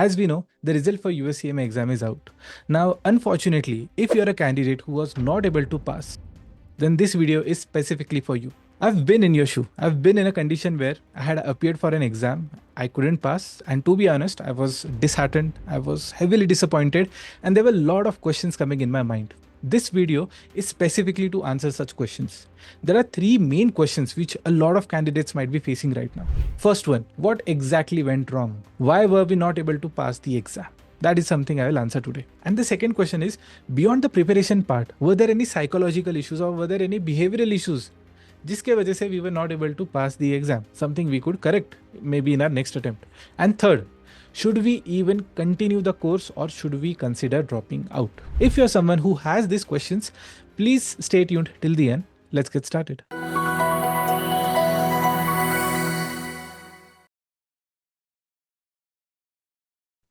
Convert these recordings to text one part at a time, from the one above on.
As we know, the result for US CMA exam is out. Now, unfortunately, if you're a candidate who was not able to pass, then this video is specifically for you. I've been in your shoe. I've been in a condition where I had appeared for an exam, I couldn't pass, and to be honest, I was disheartened, I was heavily disappointed, and there were a lot of questions coming in my mind. This video is specifically to answer such questions. There are three main questions which a lot of candidates might be facing right now. First one, what exactly went wrong? Why were we not able to pass the exam? That is something I will answer today. And the second question is, beyond the preparation part, were there any psychological issues or were there any behavioral issues जिसके वजह से we were not able to pass the exam, something we could correct maybe in our next attempt. And third, should we even continue the course or should we consider dropping out? If you're someone who has these questions, please stay tuned till the end. Let's get started.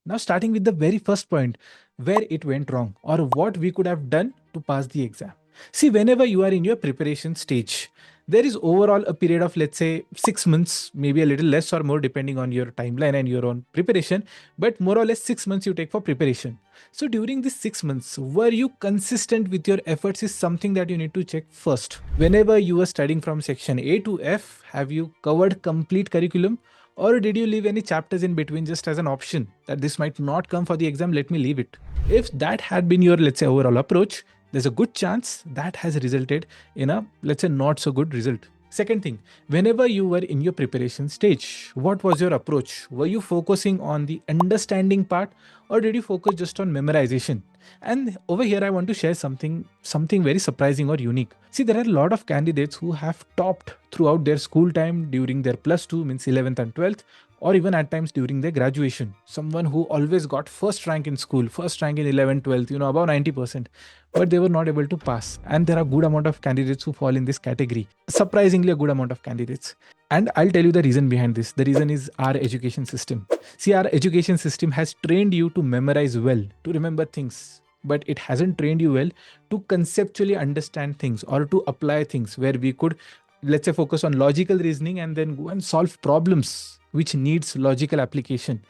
Now, starting with the very first point, where it went wrong or what we could have done to pass the exam. See, whenever you are in your preparation stage, there is overall a period of, let's say, 6 months, maybe a little less or more depending on your timeline and your own preparation, but more or less 6 months you take for preparation. So during these 6 months, were you consistent with your efforts is something that you need to check first. Whenever you are studying from section A to F, have you covered complete curriculum? Or did you leave any chapters in between just as an option that this might not come for the exam, let me leave it? If that had been your, let's say, overall approach, there's a good chance that has resulted in a, let's say, not so good result. Second thing, whenever you were in your preparation stage, what was your approach? Were you focusing on the understanding part or did you focus just on memorization? And over here, I want to share something very surprising or unique. See, there are a lot of candidates who have topped throughout their school time during their plus 2, means 11th and 12th, or even at times during their graduation. Someone who always got first rank in school, first rank in 11th, 12th, above 90%, but they were not able to pass. And there are a good amount of candidates who fall in this category. Surprisingly, a good amount of candidates. And I'll tell you the reason behind this. The reason is our education system. See, our education system has trained you to memorize well, to remember things, but it hasn't trained you well to conceptually understand things or to apply things where we could, let's say, focus on logical reasoning and then go and solve problems which needs logical application.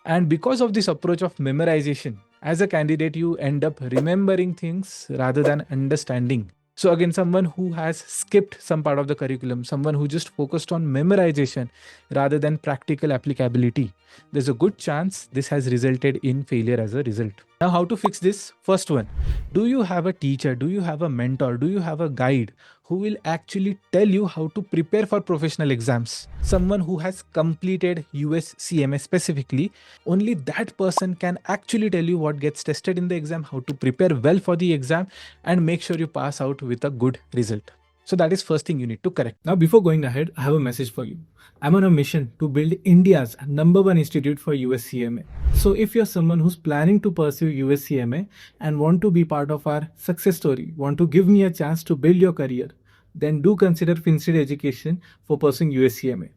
And because of this approach of memorization, as a candidate, you end up remembering things rather than understanding. So again, someone who has skipped some part of the curriculum, someone who just focused on memorization rather than practical applicability, there's a good chance this has resulted in failure as a result. Now, how to fix this? First one, do you have a teacher? Do you have a mentor? Do you have a guide who will actually tell you how to prepare for professional exams? Someone who has completed US CMA specifically, only that person can actually tell you what gets tested in the exam, how to prepare well for the exam and make sure you pass out with a good result. So that is first thing you need to correct. Now, before going ahead, I have a message for you. I'm on a mission to build India's #1 institute for US CMA. So if you're someone who's planning to pursue US CMA and want to be part of our success story, want to give me a chance to build your career, then do consider FinStreet education for pursuing US CMA.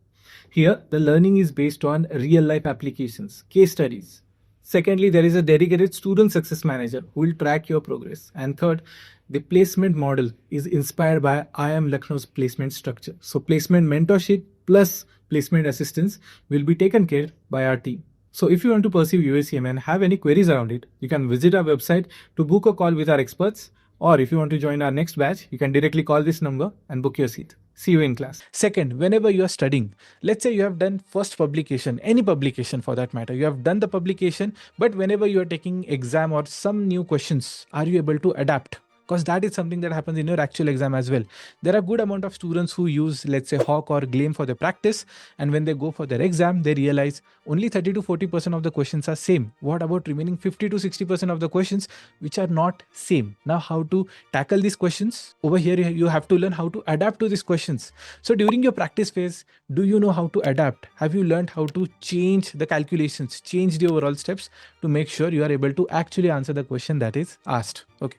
Here, the learning is based on real life applications, case studies. Secondly, there is a dedicated student success manager who will track your progress. And third, the placement model is inspired by IIM Lucknow's placement structure. So placement mentorship plus placement assistance will be taken care by our team. So if you want to pursue US CMA and have any queries around it, you can visit our website to book a call with our experts. Or if you want to join our next batch, you can directly call this number and book your seat. See you in class. Second, whenever you are studying, let's say you have done first publication, any publication for that matter, you have done the publication, but whenever you are taking exam or some new questions, are you able to adapt? Because that is something that happens in your actual exam as well. There are good amount of students who use, let's say, Hawk or Gleam for their practice. And when they go for their exam, they realize only 30 to 40% of the questions are same. What about remaining 50 to 60% of the questions which are not same? Now, how to tackle these questions? Over here, you have to learn how to adapt to these questions. So during your practice phase, do you know how to adapt? Have you learned how to change the calculations, change the overall steps to make sure you are able to actually answer the question that is asked? Okay.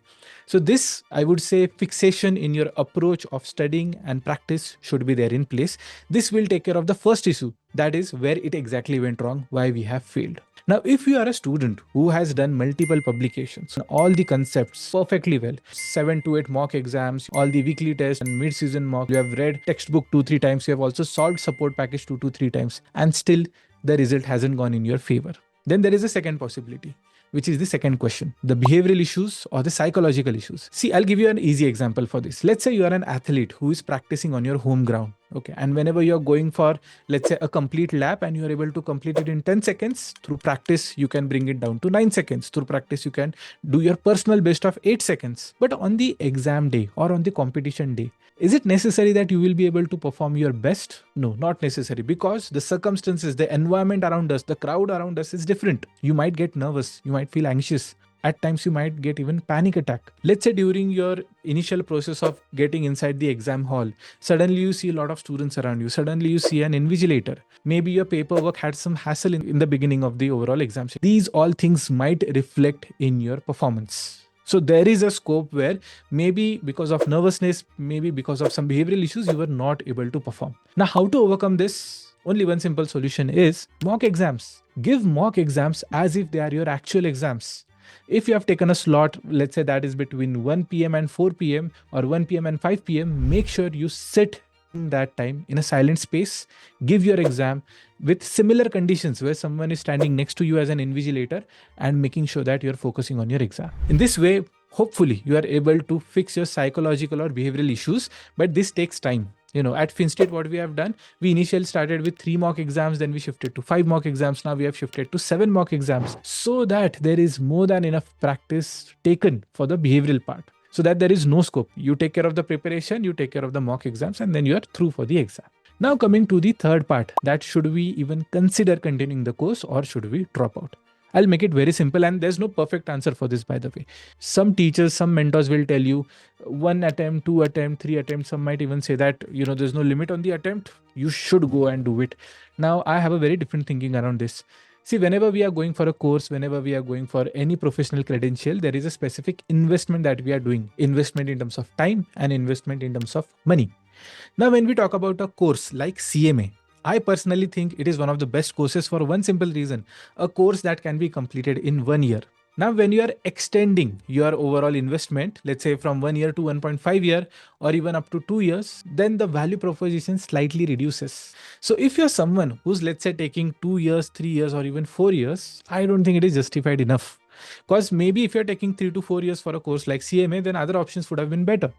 So this, I would say, fixation in your approach of studying and practice should be there in place. This will take care of the first issue, that is where it exactly went wrong, why we have failed. Now, if you are a student who has done multiple publications, all the concepts perfectly well, 7 to 8 mock exams, all the weekly tests and mid-season mock, you have read textbook 2-3 times, you have also solved support package 2 to 3 times, and still the result hasn't gone in your favor. Then there is a second possibility, which is the second question, the behavioral issues or the psychological issues. See, I'll give you an easy example for this. Let's say you are an athlete who is practicing on your home ground. Okay. And whenever you're going for, let's say, a complete lap and you're able to complete it in 10 seconds, through practice, you can bring it down to 9 seconds. Through practice, you can do your personal best of 8 seconds. But on the exam day or on the competition day, is it necessary that you will be able to perform your best? No, not necessary, because the circumstances, the environment around us, the crowd around us is different. You might get nervous, you might feel anxious. At times, you might get even panic attack. Let's say during your initial process of getting inside the exam hall, suddenly you see a lot of students around you. Suddenly you see an invigilator. Maybe your paperwork had some hassle in the beginning of the overall exam. These all things might reflect in your performance. So there is a scope where maybe because of nervousness, maybe because of some behavioral issues, you were not able to perform. Now, how to overcome this? Only one simple solution is mock exams. Give mock exams as if they are your actual exams. If you have taken a slot, let's say that is between 1 p.m. and 4 p.m. or 1 p.m. and 5 p.m., make sure you sit in that time in a silent space, give your exam with similar conditions where someone is standing next to you as an invigilator and making sure that you're focusing on your exam. In this way, hopefully you are able to fix your psychological or behavioral issues, but this takes time. At FinStreet, what we have done, we initially started with 3 mock exams, then we shifted to 5 mock exams. Now we have shifted to 7 mock exams, so that there is more than enough practice taken for the behavioral part, so that there is no scope. You take care of the preparation, you take care of the mock exams, and then you are through for the exam. Now coming to the third part, that should we even consider continuing the course or should we drop out? I'll make it very simple, and there's no perfect answer for this, by the way. Some teachers, some mentors will tell you 1 attempt, 2 attempt, 3 attempts. Some might even say that, there's no limit on the attempt. You should go and do it. Now, I have a very different thinking around this. See, whenever we are going for a course, whenever we are going for any professional credential, there is a specific investment that we are doing. Investment in terms of time and investment in terms of money. Now, when we talk about a course like CMA, I personally think it is one of the best courses for one simple reason, a course that can be completed in 1 year. Now, when you are extending your overall investment, let's say from 1 year to 1.5 year or even up to 2 years, then the value proposition slightly reduces. So if you're someone who's, let's say, taking 2 years, 3 years, or even 4 years, I don't think it is justified enough. Because maybe if you're taking 3 to 4 years for a course like CMA, then other options would have been better.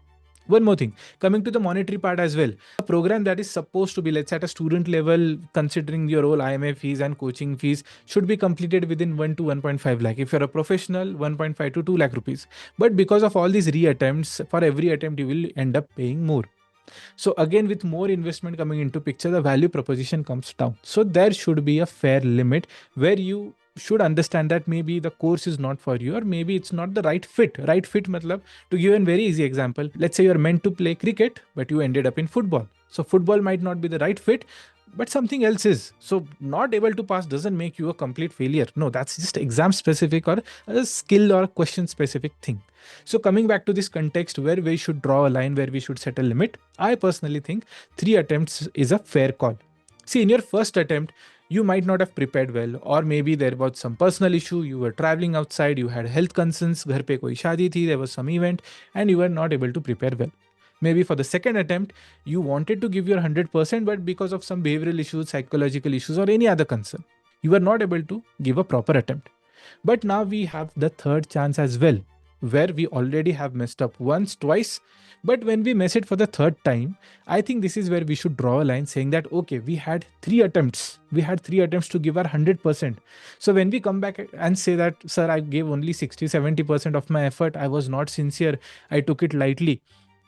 One more thing, coming to the monetary part as well. A program that is supposed to be, let's say, at a student level, considering your whole IMA fees and coaching fees, should be completed within 1 to 1.5 lakh. If you're a professional, 1.5 to 2 lakh rupees. But because of all these reattempts, for every attempt, you will end up paying more. So again, with more investment coming into picture, the value proposition comes down. So there should be a fair limit where you should understand that maybe the course is not for you, or maybe it's not the right fit. Right fit matlab, to give a very easy example, let's say you're meant to play cricket, but you ended up in football. So football might not be the right fit, but something else is. So not able to pass doesn't make you a complete failure. No, that's just exam specific or a skill or question specific thing. So coming back to this context where we should draw a line, where we should set a limit, I personally think 3 attempts is a fair call. See, in your first attempt, you might not have prepared well, or maybe there was some personal issue, you were traveling outside, you had health concerns, ghar pe koi shaadi thi, there was some event, and you were not able to prepare well. Maybe for the second attempt, you wanted to give your 100%, but because of some behavioral issues, psychological issues, or any other concern, you were not able to give a proper attempt. But now we have the third chance as well, where we already have messed up once, twice. But when we mess it for the third time, I think this is where we should draw a line saying that, okay, we had 3 attempts. We had 3 attempts to give our 100%. So when we come back and say that, sir, I gave only 60-70% of my effort, I was not sincere, I took it lightly,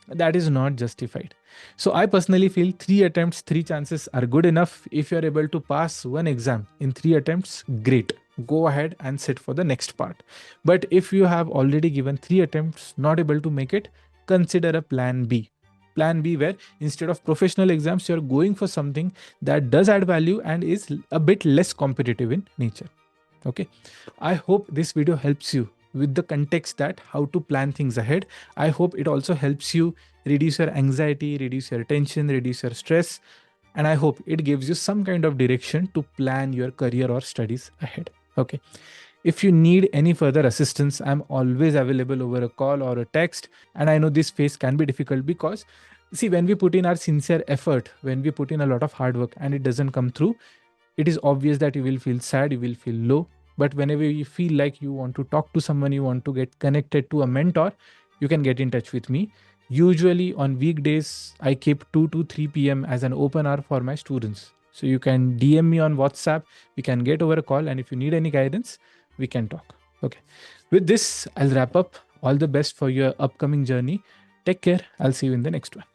that is not justified. So I personally feel 3 attempts, 3 chances are good enough. If you're able to pass one exam in 3 attempts, great. Go ahead and sit for the next part. But if you have already given 3 attempts, not able to make it, consider a plan B. Plan B, where instead of professional exams, you're going for something that does add value and is a bit less competitive in nature. Okay. I hope this video helps you with the context that how to plan things ahead. I hope it also helps you reduce your anxiety, reduce your tension, reduce your stress. And I hope it gives you some kind of direction to plan your career or studies ahead. Okay. If you need any further assistance, I'm always available over a call or a text. And I know this phase can be difficult because, see, when we put in our sincere effort, when we put in a lot of hard work and it doesn't come through, it is obvious that you will feel sad, you will feel low. But whenever you feel like you want to talk to someone, you want to get connected to a mentor, you can get in touch with me. Usually on weekdays, I keep 2 to 3 p.m. as an open hour for my students. So you can DM me on WhatsApp, we can get over a call, and if you need any guidance, we can talk. Okay. With this, I'll wrap up. All the best for your upcoming journey. Take care. I'll see you in the next one.